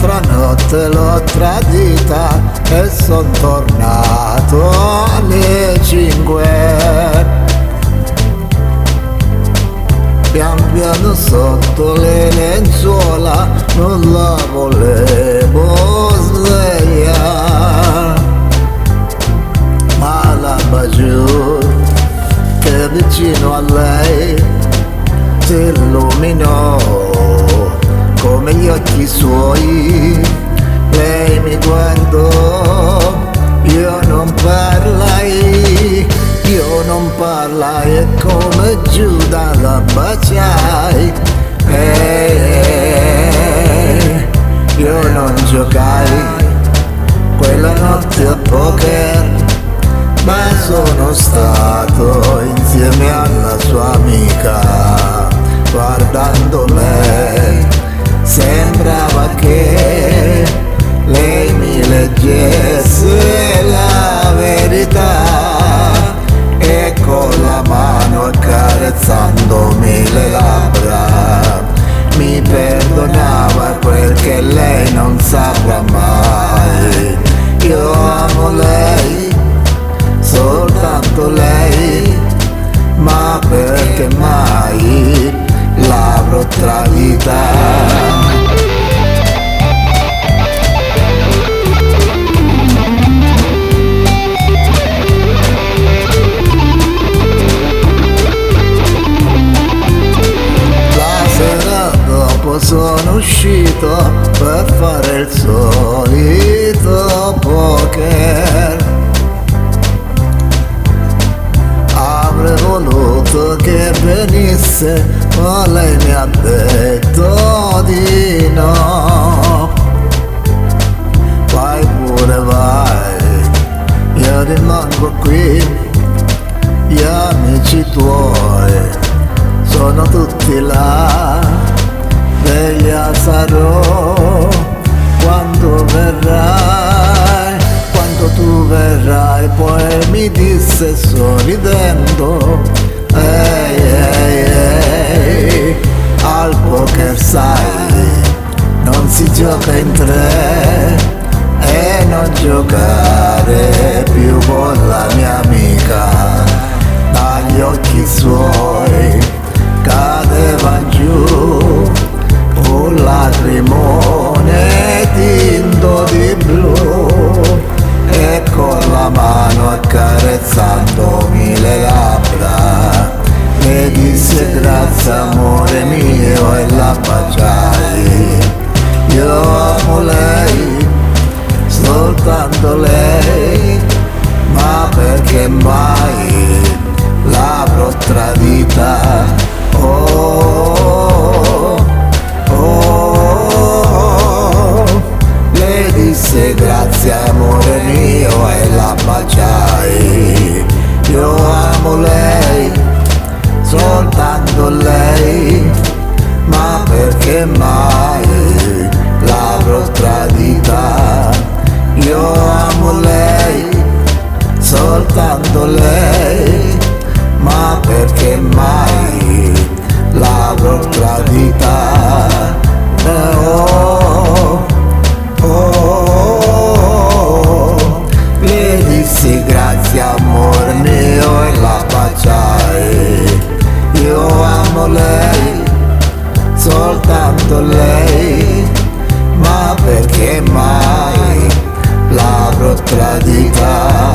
l'altra notte l'ho tradita e son tornato alle 5. Pian piano sotto le lenzuola non la volevo svegliare, ma la baciò che vicino a lei si illuminò come gli occhi suoi. Lei mi guardò, io non parlai e come Giuda la baciai. Io non giocai quella notte a poker, ma sono stato insieme alla sua amica. Guardando me sembrava che lei mi leggesse la verità, e con la mano accarezzandomi le labbra mi perdonava quel che lei non saprà mai. Io amo lei, soltanto lei, ma perché mai l'avrò tradita? Sono uscito per fare il solito poker. Avrei voluto che venisse, ma lei mi ha detto di no. Vai pure vai, io rimango qui. Gli amici tuoi sono tutti là. Sveglia sarò quando verrai, quando tu verrai. Poi mi disse sorridendo, ehi, al poker sai, non si gioca in tre, e non giocare più con la mia amica. Dagli occhi suoi cadevan giù un lacrimone tinto di blu, e con la mano accarezzandomi le labbra mi disse grazie amore mio e la baciai. Io amo lei, soltanto lei, ma perché mai l'avrò tradita? Le disse grazie amore mio e la baciai. Io amo lei, soltanto lei, ma perché mai l'avrò tradita? Io amo lei, soltanto lei, ma perché mai l'avrò tradita? Le dissi grazie amore mio e la baciai. Io amo lei, soltanto lei, ma perché mai l'avrò tradita?